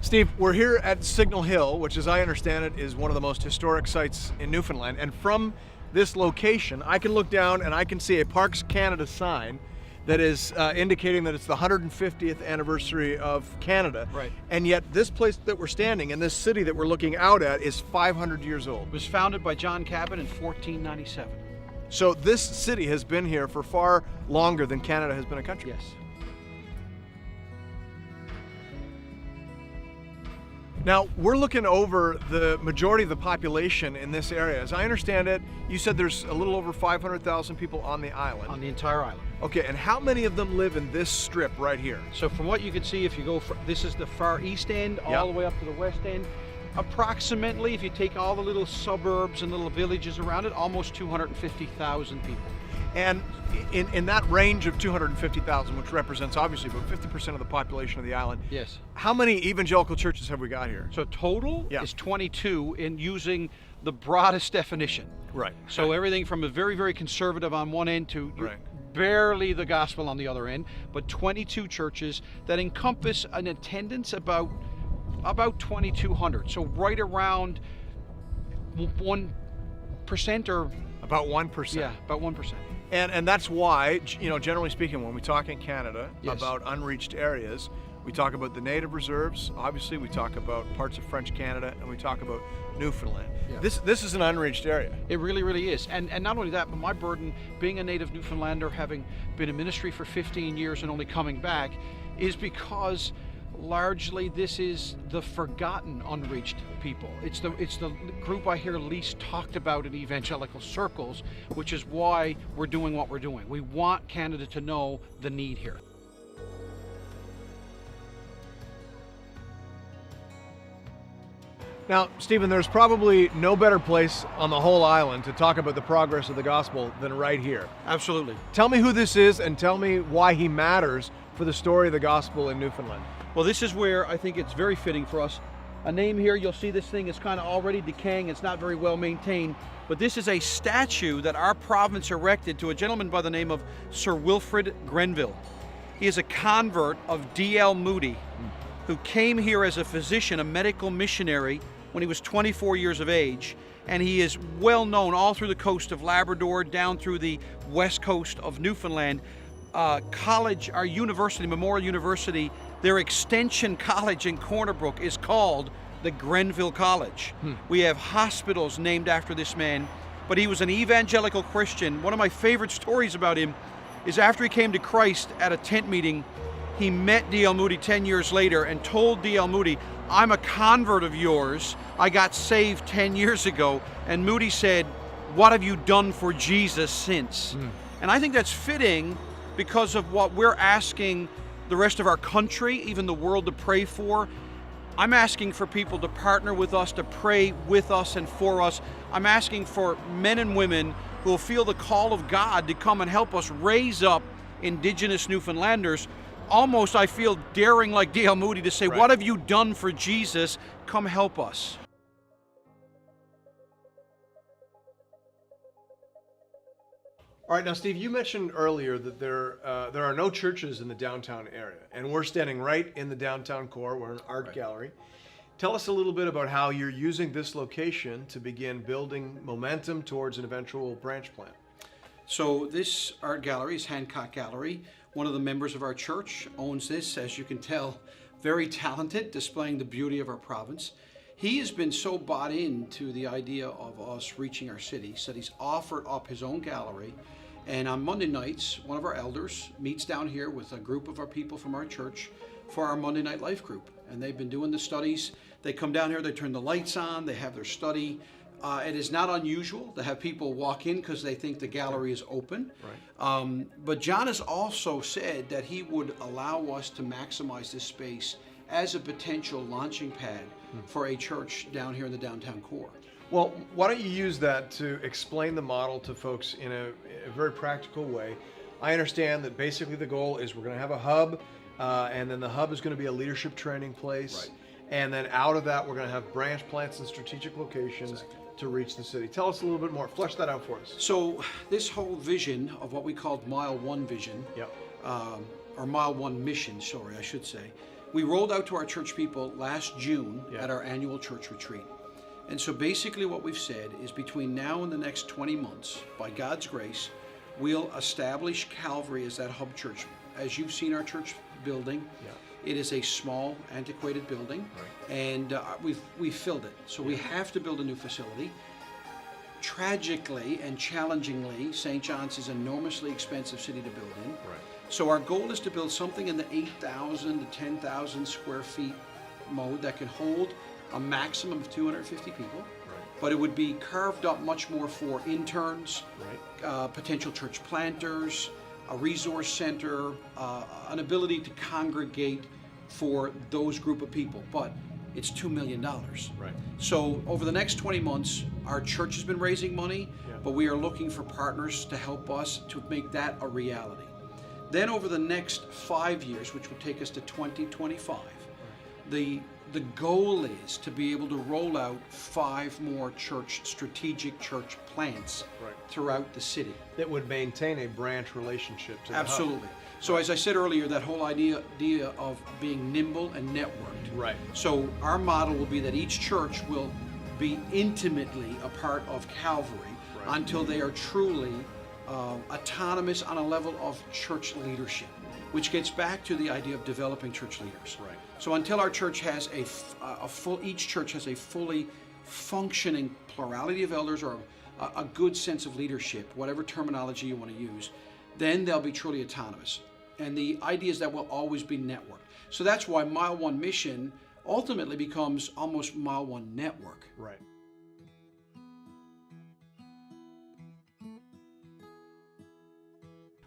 Steve, we're here at Signal Hill, which, as I understand it, is one of the most historic sites in Newfoundland. And from this location, I can look down and I can see a Parks Canada sign that is indicating that it's the 150th anniversary of Canada. Right. And yet this place that we're standing in, this city that we're looking out at, is 500 years old. It was founded by John Cabot in 1497. So this city has been here for far longer than Canada has been a country. Yes. Now, we're looking over the majority of the population in this area. As I understand it, you said there's a little over 500,000 people on the island. On the entire island. Okay, and how many of them live in this strip right here? So from what you can see, if you go, this is the far east end, all the way up to the west end. Approximately, if you take all the little suburbs and little villages around it, almost 250,000 people. And in that range of 250,000, which represents obviously about 50% of the population of the island, Yes. how many evangelical churches have we got here? So total is 22 in using the broadest definition. Right. So everything from a very, very conservative on one end to barely the gospel on the other end, but 22 churches that encompass an attendance about 2,200. So right around 1% or... About 1%. Yeah, about 1%. And that's why, you know, generally speaking, when we talk in Canada about unreached areas, we talk about the native reserves, obviously we talk about parts of French Canada, and we talk about Newfoundland. Yeah. This is an unreached area. It really, really is. And not only that, but my burden, being a native Newfoundlander, having been in ministry for 15 years and only coming back, is because largely this is the forgotten unreached people. It's the group I hear least talked about in evangelical circles, which is why we're doing what we're doing. We want Canada to know the need here. Now, Stephen, there's probably no better place on the whole island to talk about the progress of the gospel than right here. Absolutely. Tell me who this is and tell me why he matters for the story of the gospel in Newfoundland. Well, this is where I think it's very fitting for us. A name here, you'll see this thing is kind of already decaying. It's not very well maintained. But this is a statue that our province erected to a gentleman by the name of Sir Wilfrid Grenville. He is a convert of D.L. Moody, who came here as a physician, a medical missionary, when he was 24 years of age. And he is well known all through the coast of Labrador, down through the west coast of Newfoundland. College, our university, Memorial University, their extension college in Corner Brook is called the Grenville College. We have hospitals named after this man, but he was an evangelical Christian. One of my favorite stories about him is after he came to Christ at a tent meeting, he met D.L. Moody 10 years later and told D.L. Moody, "I'm a convert of yours. I got saved 10 years ago." And Moody said, "What have you done for Jesus since?" And I think that's fitting because of what we're asking the rest of our country, even the world, to pray for. I'm asking for people to partner with us, to pray with us and for us. I'm asking for men and women who will feel the call of God to come and help us raise up Indigenous Newfoundlanders. Almost, I feel, daring like D.L. Moody to say, "What have you done for Jesus? Come help us." All right, now, Steve, you mentioned earlier that there are no churches in the downtown area, and we're standing right in the downtown core. We're an art gallery. Tell us a little bit about how you're using this location to begin building momentum towards an eventual branch plan. So this art gallery is Hancock Gallery. One of the members of our church owns this, as you can tell, very talented, displaying the beauty of our province. He has been so bought into the idea of us reaching our city, so he's offered up his own gallery. And on Monday nights, one of our elders meets down here with a group of our people from our church for our Monday Night Life group. And they've been doing the studies. They come down here, they turn the lights on, they have their study. It is not unusual to have people walk in because they think the gallery is open. Right. But John has also said that he would allow us to maximize this space as a potential launching pad for a church down here in the downtown core. Well, why don't you use that to explain the model to folks in a very practical way. I understand that basically the goal is we're going to have a hub, and then the hub is going to be a leadership training place. Right. And then out of that, we're going to have branch plants in strategic locations to reach the city. Tell us a little bit more. Flesh that out for us. So this whole vision of what we called Mile 1 vision, or Mile 1 mission, sorry, I should say, We rolled out to our church people last June Yeah. at our annual church retreat. And so basically what we've said is between now and the next 20 months, by God's grace, we'll establish Calvary as that hub church. As you've seen our church building, it is a small, antiquated building, and we've filled it. So we have to build a new facility. Tragically and challengingly, St. John's is an enormously expensive city to build in. So our goal is to build something in the 8,000 to 10,000 square feet mode that can hold a maximum of 250 people. But it would be carved up much more for interns, potential church planters, a resource center, an ability to congregate for those group of people. But it's $2 million. So over the next 20 months, our church has been raising money, but we are looking for partners to help us to make that a reality. Then over the next 5 years, which would take us to 2025, the goal is to be able to roll out 5 more strategic church plants throughout the city. That would maintain a branch relationship to the hub. Absolutely. So as I said earlier, that whole idea of being nimble and networked. So our model will be that each church will be intimately a part of Calvary until they are truly autonomous on a level of church leadership, which gets back to the idea of developing church leaders. So until our church has each church has a fully functioning plurality of elders or a good sense of leadership, whatever terminology you want to use, then they'll be truly autonomous. And the idea is that we'll always be networked. So that's why Mile One Mission ultimately becomes almost Mile One Network.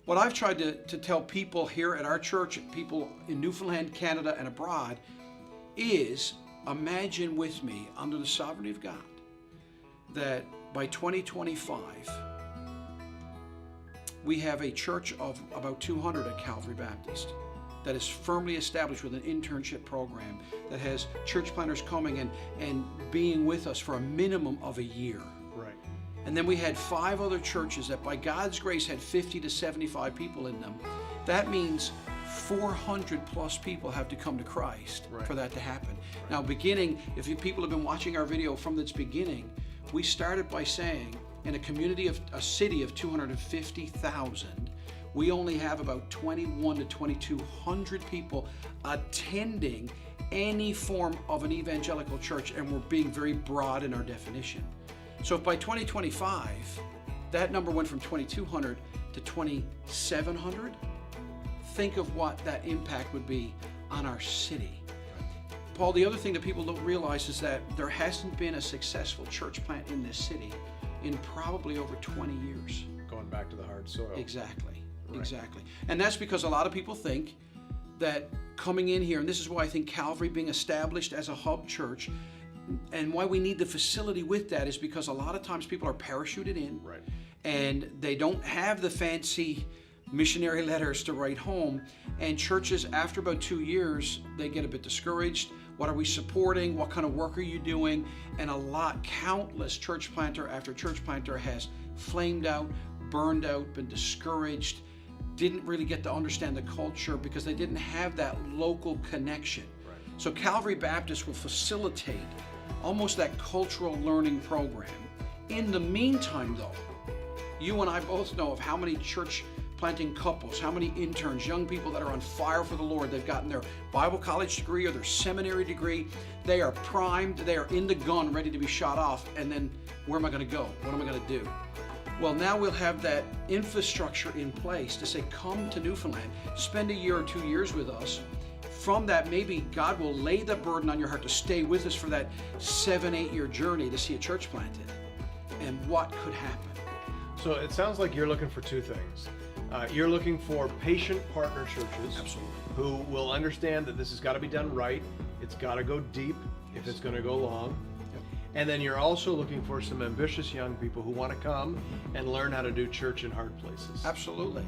What I've tried to tell people here at our church, people in Newfoundland, Canada, and abroad, is imagine with me, under the sovereignty of God, that by 2025, we have a church of about 200 at Calvary Baptist that is firmly established with an internship program that has church planters coming and being with us for a minimum of a year. And then we had 5 other churches that by God's grace had 50 to 75 people in them. That means 400 plus people have to come to Christ for that to happen. Now beginning, if you people have been watching our video from its beginning, we started by saying in a city of 250,000, we only have about 21 to 2,200 people attending any form of an evangelical church, and we're being very broad in our definition. So if by 2025, that number went from 2,200 to 2,700, think of what that impact would be on our city. Paul, the other thing that people don't realize is that there hasn't been a successful church plant in this city in probably over 20 years. Going back to the hard soil. Exactly. And that's because a lot of people think that coming in here, and this is why I think Calvary being established as a hub church, and why we need the facility with that, is because a lot of times people are parachuted in and they don't have the fancy missionary letters to write home, and churches after about 2 years they get a bit discouraged. What are we supporting? What kind of work are you doing? And countless church planter after church planter has flamed out, burned out, been discouraged, didn't really get to understand the culture because they didn't have that local connection. So Calvary Baptist will facilitate almost that cultural learning program. In the meantime though, you and I both know of how many church planting couples, how many interns, young people that are on fire for the Lord. They've gotten their Bible college degree or their seminary degree. They are primed, they are in the gun, ready to be shot off. And then where am I going to go? What am I going to do? Well, now we'll have that infrastructure in place to say, come to Newfoundland, spend a year or 2 years with us. From that, maybe God will lay the burden on your heart to stay with us for that 7-8 year journey to see a church planted. And what could happen? So it sounds like you're looking for 2 things. You're looking for patient partner churches who will understand that this has got to be done right. It's got to go deep if it's going to go long. And then you're also looking for some ambitious young people who want to come and learn how to do church in hard places. Absolutely.